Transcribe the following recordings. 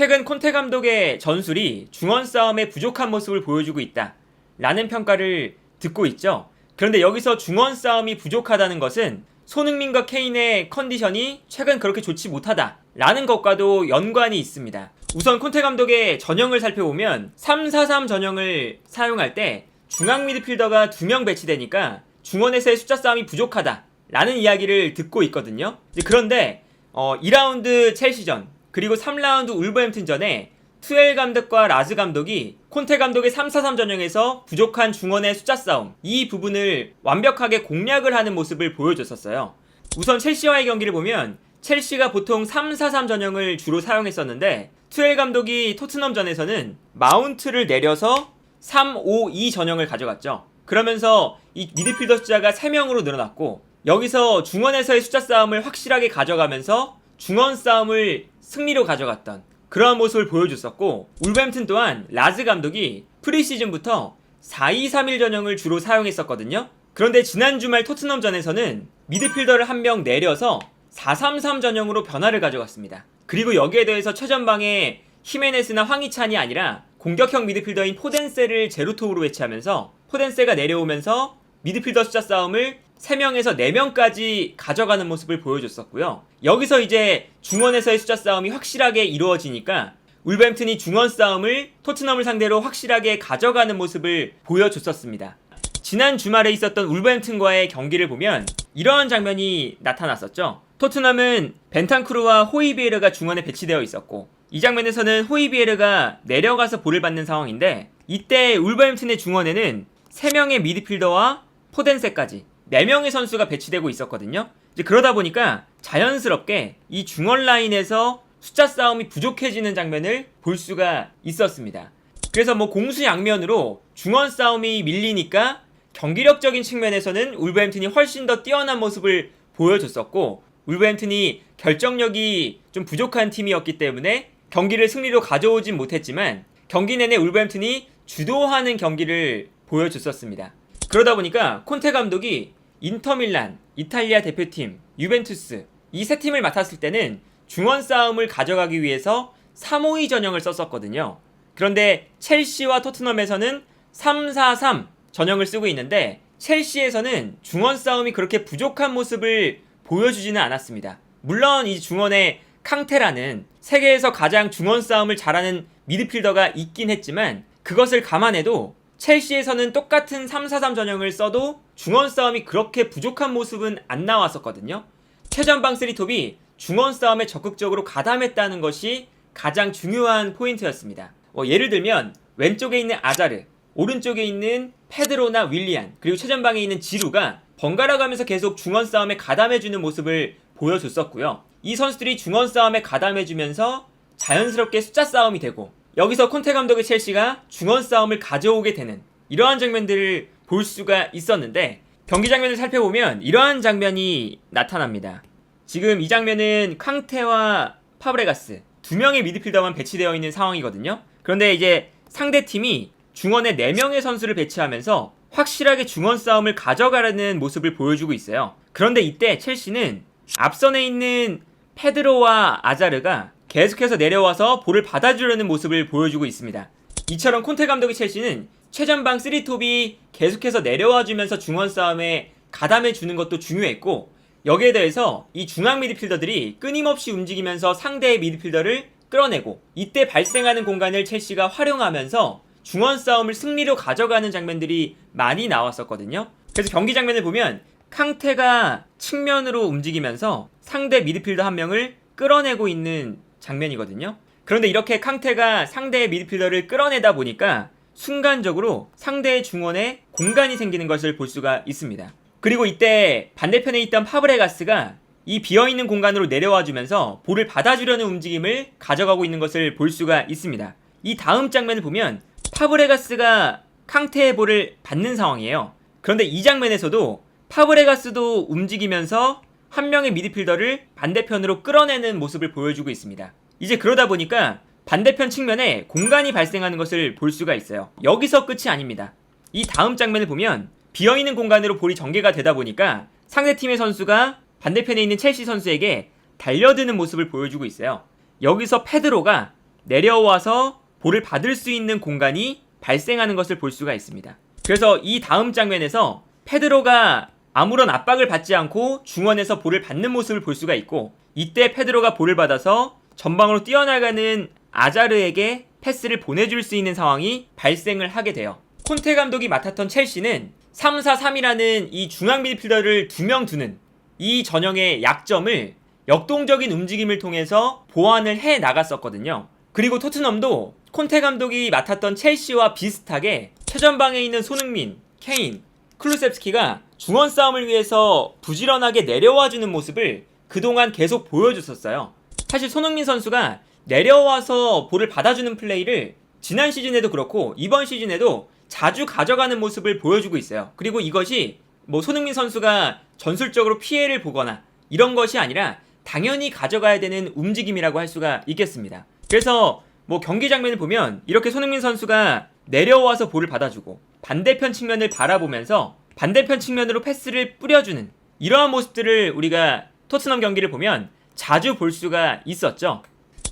최근 콘테 감독의 전술이 중원 싸움에 부족한 모습을 보여주고 있다 라는 평가를 듣고 있죠. 그런데 여기서 중원 싸움이 부족하다는 것은 손흥민과 케인의 컨디션이 최근 그렇게 좋지 못하다 라는 것과도 연관이 있습니다. 우선 콘테 감독의 전형을 살펴보면 3-4-3 전형을 사용할 때 중앙 미드필더가 2명 배치되니까 중원에서의 숫자 싸움이 부족하다 라는 이야기를 듣고 있거든요. 그런데 2라운드 첼시전 그리고 3라운드 울버햄튼전에 투엘 감독과 라즈 감독이 콘테 감독의 3-4-3 전형에서 부족한 중원의 숫자 싸움, 이 부분을 완벽하게 공략을 하는 모습을 보여줬었어요. 우선 첼시와의 경기를 보면 첼시가 보통 3-4-3 전형을 주로 사용했었는데 투엘 감독이 토트넘전에서는 마운트를 내려서 3-5-2 전형을 가져갔죠. 그러면서 이 미드필더 숫자가 3명으로 늘어났고, 여기서 중원에서의 숫자 싸움을 확실하게 가져가면서 중원 싸움을 승리로 가져갔던 그러한 모습을 보여줬었고, 울버햄튼 또한 라즈 감독이 프리시즌부터 4-2-3-1 전형을 주로 사용했었거든요. 그런데 지난 주말 토트넘전에서는 미드필더를 한 명 내려서 4-3-3 전형으로 변화를 가져갔습니다. 그리고 여기에 대해서 최전방에 히메네스나 황희찬이 아니라 공격형 미드필더인 포덴세를 제로톱으로 배치하면서 포덴세가 내려오면서 미드필더 숫자 싸움을 3명에서 4명까지 가져가는 모습을 보여줬었고요. 여기서 이제 중원에서의 숫자 싸움이 확실하게 이루어지니까 울버햄튼이 중원 싸움을 토트넘을 상대로 확실하게 가져가는 모습을 보여줬었습니다. 지난 주말에 있었던 울버햄튼과의 경기를 보면 이러한 장면이 나타났었죠. 토트넘은 벤탄쿠르와 호이비에르가 중원에 배치되어 있었고, 이 장면에서는 호이비에르가 내려가서 볼을 받는 상황인데, 이때 울버햄튼의 중원에는 3명의 미드필더와 포덴세까지 4명의 선수가 배치되고 있었거든요. 이제 그러다 보니까 자연스럽게 이 중원 라인에서 숫자 싸움이 부족해지는 장면을 볼 수가 있었습니다. 그래서 공수양면으로 중원 싸움이 밀리니까 경기력적인 측면에서는 울버햄튼이 훨씬 더 뛰어난 모습을 보여줬었고, 울버햄튼이 결정력이 좀 부족한 팀이었기 때문에 경기를 승리로 가져오진 못했지만 경기 내내 울버햄튼이 주도하는 경기를 보여줬었습니다. 그러다 보니까 콘테 감독이 인터밀란, 이탈리아 대표팀, 유벤투스 이 세 팀을 맡았을 때는 중원 싸움을 가져가기 위해서 3-5-2 전형을 썼었거든요. 그런데 첼시와 토트넘에서는 3-4-3 전형을 쓰고 있는데, 첼시에서는 중원 싸움이 그렇게 부족한 모습을 보여주지는 않았습니다. 물론 이 중원에 캉테라는 세계에서 가장 중원 싸움을 잘하는 미드필더가 있긴 했지만, 그것을 감안해도 첼시에서는 똑같은 3-4-3 전형을 써도 중원 싸움이 그렇게 부족한 모습은 안 나왔었거든요. 최전방 3톱이 중원 싸움에 적극적으로 가담했다는 것이 가장 중요한 포인트였습니다. 예를 들면 왼쪽에 있는 아자르, 오른쪽에 있는 페드로나 윌리안, 그리고 최전방에 있는 지루가 번갈아가면서 계속 중원 싸움에 가담해주는 모습을 보여줬었고요. 이 선수들이 중원 싸움에 가담해주면서 자연스럽게 숫자 싸움이 되고, 여기서 콘테 감독의 첼시가 중원 싸움을 가져오게 되는 이러한 장면들을 볼 수가 있었는데, 경기 장면을 살펴보면 이러한 장면이 나타납니다. 지금 이 장면은 캉테와 파브레가스 2명의 미드필더만 배치되어 있는 상황이거든요. 그런데 이제 상대팀이 중원에 4명의 선수를 배치하면서 확실하게 중원 싸움을 가져가려는 모습을 보여주고 있어요. 그런데 이때 첼시는 앞선에 있는 페드로와 아자르가 계속해서 내려와서 볼을 받아주려는 모습을 보여주고 있습니다. 이처럼 콘테 감독의 첼시는 최전방 3톱이 계속해서 내려와주면서 중원 싸움에 가담해주는 것도 중요했고, 여기에 대해서 이 중앙 미드필더들이 끊임없이 움직이면서 상대의 미드필더를 끌어내고, 이때 발생하는 공간을 첼시가 활용하면서 중원 싸움을 승리로 가져가는 장면들이 많이 나왔었거든요. 그래서 경기 장면을 보면 캉테가 측면으로 움직이면서 상대 미드필더 한 명을 끌어내고 있는 장면이거든요. 그런데 이렇게 캉테가 상대의 미드필더를 끌어내다 보니까 순간적으로 상대의 중원에 공간이 생기는 것을 볼 수가 있습니다. 그리고 이때 반대편에 있던 파브레가스가 이 비어있는 공간으로 내려와주면서 볼을 받아주려는 움직임을 가져가고 있는 것을 볼 수가 있습니다. 이 다음 장면을 보면 파브레가스가 캉테의 볼을 받는 상황이에요. 그런데 이 장면에서도 파브레가스도 움직이면서 한 명의 미드필더를 반대편으로 끌어내는 모습을 보여주고 있습니다. 이제 그러다 보니까 반대편 측면에 공간이 발생하는 것을 볼 수가 있어요. 여기서 끝이 아닙니다. 이 다음 장면을 보면 비어있는 공간으로 볼이 전개가 되다 보니까 상대팀의 선수가 반대편에 있는 첼시 선수에게 달려드는 모습을 보여주고 있어요. 여기서 페드로가 내려와서 볼을 받을 수 있는 공간이 발생하는 것을 볼 수가 있습니다. 그래서 이 다음 장면에서 페드로가 아무런 압박을 받지 않고 중원에서 볼을 받는 모습을 볼 수가 있고, 이때 페드로가 볼을 받아서 전방으로 뛰어나가는 아자르에게 패스를 보내줄 수 있는 상황이 발생을 하게 돼요. 콘테 감독이 맡았던 첼시는 3-4-3이라는 이 중앙 미드필더를 2명 두는 이 전형의 약점을 역동적인 움직임을 통해서 보완을 해 나갔었거든요. 그리고 토트넘도 콘테 감독이 맡았던 첼시와 비슷하게 최전방에 있는 손흥민, 케인, 클루셉스키가 중원 싸움을 위해서 부지런하게 내려와주는 모습을 그동안 계속 보여줬었어요. 사실 손흥민 선수가 내려와서 볼을 받아주는 플레이를 지난 시즌에도 그렇고 이번 시즌에도 자주 가져가는 모습을 보여주고 있어요. 그리고 이것이 뭐 손흥민 선수가 전술적으로 피해를 보거나 이런 것이 아니라 당연히 가져가야 되는 움직임이라고 할 수가 있겠습니다. 그래서 뭐 경기 장면을 보면 이렇게 손흥민 선수가 내려와서 볼을 받아주고 반대편 측면을 바라보면서 반대편 측면으로 패스를 뿌려주는 이러한 모습들을 우리가 토트넘 경기를 보면 자주 볼 수가 있었죠.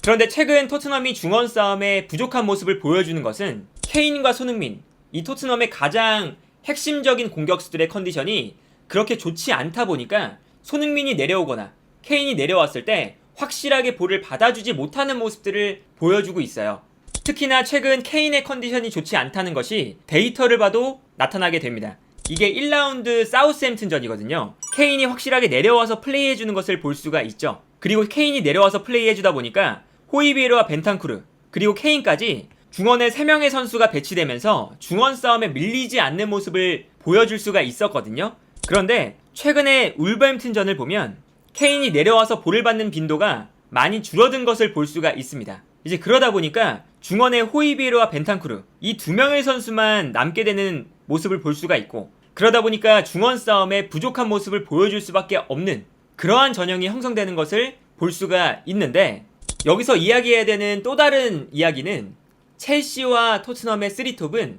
그런데 최근 토트넘이 중원 싸움에 부족한 모습을 보여주는 것은 케인과 손흥민, 이 토트넘의 가장 핵심적인 공격수들의 컨디션이 그렇게 좋지 않다 보니까 손흥민이 내려오거나 케인이 내려왔을 때 확실하게 볼을 받아주지 못하는 모습들을 보여주고 있어요. 특히나 최근 케인의 컨디션이 좋지 않다는 것이 데이터를 봐도 나타나게 됩니다. 이게 1라운드 사우스햄튼전이거든요. 케인이 확실하게 내려와서 플레이해주는 것을 볼 수가 있죠. 그리고 케인이 내려와서 플레이해주다 보니까 호이비에르와 벤탄쿠르 그리고 케인까지 중원에 3명의 선수가 배치되면서 중원 싸움에 밀리지 않는 모습을 보여줄 수가 있었거든요. 그런데 최근에 울버햄튼전을 보면 케인이 내려와서 볼을 받는 빈도가 많이 줄어든 것을 볼 수가 있습니다. 이제 그러다 보니까 중원에 호이비에르와 벤탄쿠르 이 2명의 선수만 남게 되는 모습을 볼 수가 있고, 그러다 보니까 중원 싸움에 부족한 모습을 보여줄 수밖에 없는 그러한 전형이 형성되는 것을 볼 수가 있는데, 여기서 이야기해야 되는 또 다른 이야기는 첼시와 토트넘의 3톱은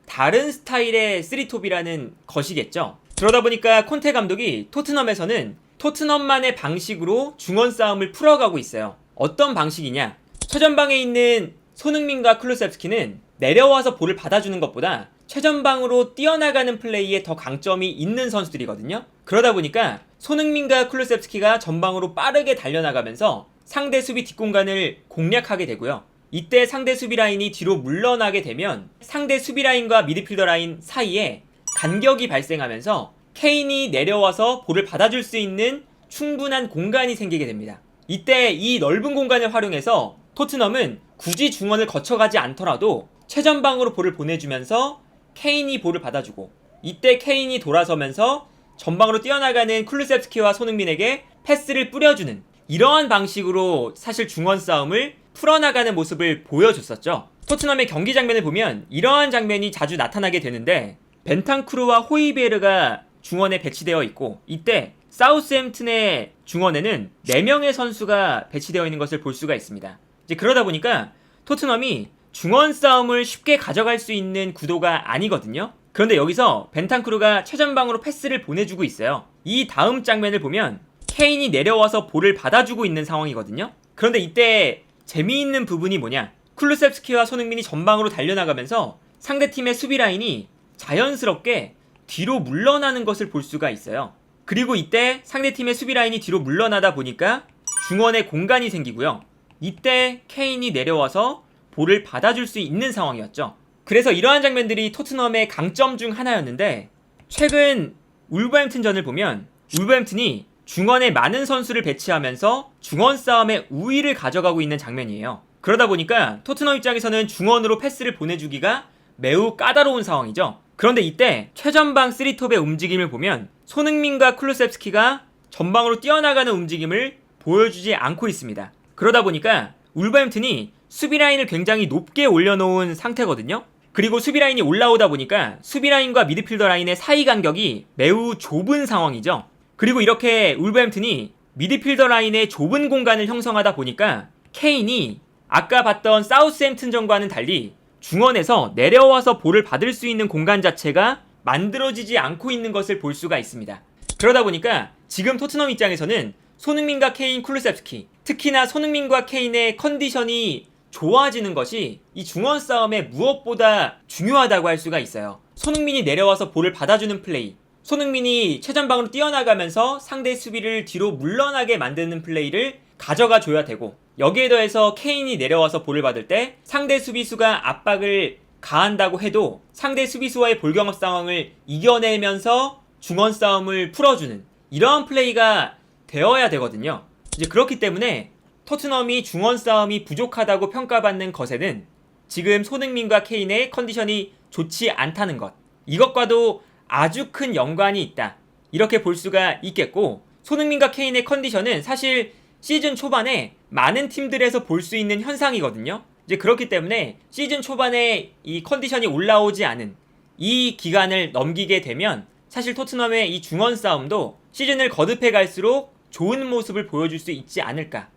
다른 스타일의 3톱이라는 것이겠죠. 그러다 보니까 콘테 감독이 토트넘에서는 토트넘만의 방식으로 중원 싸움을 풀어가고 있어요. 어떤 방식이냐? 최전방에 있는 손흥민과 클루셉스키는 내려와서 볼을 받아주는 것보다 최전방으로 뛰어나가는 플레이에 더 강점이 있는 선수들이거든요. 그러다 보니까 손흥민과 클루셉스키가 전방으로 빠르게 달려나가면서 상대 수비 뒷공간을 공략하게 되고요. 이때 상대 수비 라인이 뒤로 물러나게 되면 상대 수비 라인과 미드필더 라인 사이에 간격이 발생하면서 케인이 내려와서 볼을 받아줄 수 있는 충분한 공간이 생기게 됩니다. 이때 이 넓은 공간을 활용해서 토트넘은 굳이 중원을 거쳐가지 않더라도 최전방으로 볼을 보내주면서 케인이 볼을 받아주고, 이때 케인이 돌아서면서 전방으로 뛰어나가는 쿨루셉스키와 손흥민에게 패스를 뿌려주는 이러한 방식으로 사실 중원 싸움을 풀어나가는 모습을 보여줬었죠. 토트넘의 경기 장면을 보면 이러한 장면이 자주 나타나게 되는데, 벤탄쿠르와 호이베르가 중원에 배치되어 있고, 이때 사우스햄튼의 중원에는 4명의 선수가 배치되어 있는 것을 볼 수가 있습니다. 이제 그러다 보니까 토트넘이 중원 싸움을 쉽게 가져갈 수 있는 구도가 아니거든요. 그런데 여기서 벤탄쿠르가 최전방으로 패스를 보내주고 있어요. 이 다음 장면을 보면 케인이 내려와서 볼을 받아주고 있는 상황이거든요. 그런데 이때 재미있는 부분이 뭐냐? 쿨루셉스키와 손흥민이 전방으로 달려나가면서 상대팀의 수비 라인이 자연스럽게 뒤로 물러나는 것을 볼 수가 있어요. 그리고 이때 상대팀의 수비 라인이 뒤로 물러나다 보니까 중원에 공간이 생기고요. 이때 케인이 내려와서 볼을 받아줄 수 있는 상황이었죠. 그래서 이러한 장면들이 토트넘의 강점 중 하나였는데, 최근 울버햄튼전을 보면 울버햄튼이 중원에 많은 선수를 배치하면서 중원 싸움의 우위를 가져가고 있는 장면이에요. 그러다 보니까 토트넘 입장에서는 중원으로 패스를 보내주기가 매우 까다로운 상황이죠. 그런데 이때 최전방 3톱의 움직임을 보면 손흥민과 쿨루셉스키가 전방으로 뛰어나가는 움직임을 보여주지 않고 있습니다. 그러다 보니까 울버햄튼이 수비라인을 굉장히 높게 올려놓은 상태거든요. 그리고 수비라인이 올라오다 보니까 수비라인과 미드필더 라인의 사이 간격이 매우 좁은 상황이죠. 그리고 이렇게 울버햄튼이 미드필더 라인의 좁은 공간을 형성하다 보니까 케인이 아까 봤던 사우스햄튼전과는 달리 중원에서 내려와서 볼을 받을 수 있는 공간 자체가 만들어지지 않고 있는 것을 볼 수가 있습니다. 그러다 보니까 지금 토트넘 입장에서는 손흥민과 케인, 쿨루셉스키, 특히나 손흥민과 케인의 컨디션이 좋아지는 것이 이 중원 싸움에 무엇보다 중요하다고 할 수가 있어요. 손흥민이 내려와서 볼을 받아주는 플레이, 손흥민이 최전방으로 뛰어나가면서 상대 수비를 뒤로 물러나게 만드는 플레이를 가져가 줘야 되고, 여기에 더해서 케인이 내려와서 볼을 받을 때 상대 수비수가 압박을 가한다고 해도 상대 수비수와의 볼경합 상황을 이겨내면서 중원 싸움을 풀어주는 이러한 플레이가 되어야 되거든요. 이제 그렇기 때문에 토트넘이 중원 싸움이 부족하다고 평가받는 것에는 지금 손흥민과 케인의 컨디션이 좋지 않다는 것, 이것과도 아주 큰 연관이 있다, 이렇게 볼 수가 있겠고, 손흥민과 케인의 컨디션은 사실 시즌 초반에 많은 팀들에서 볼 수 있는 현상이거든요. 이제 그렇기 때문에 시즌 초반에 이 컨디션이 올라오지 않은 이 기간을 넘기게 되면 사실 토트넘의 이 중원 싸움도 시즌을 거듭해 갈수록 좋은 모습을 보여줄 수 있지 않을까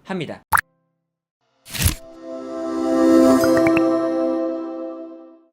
합니다.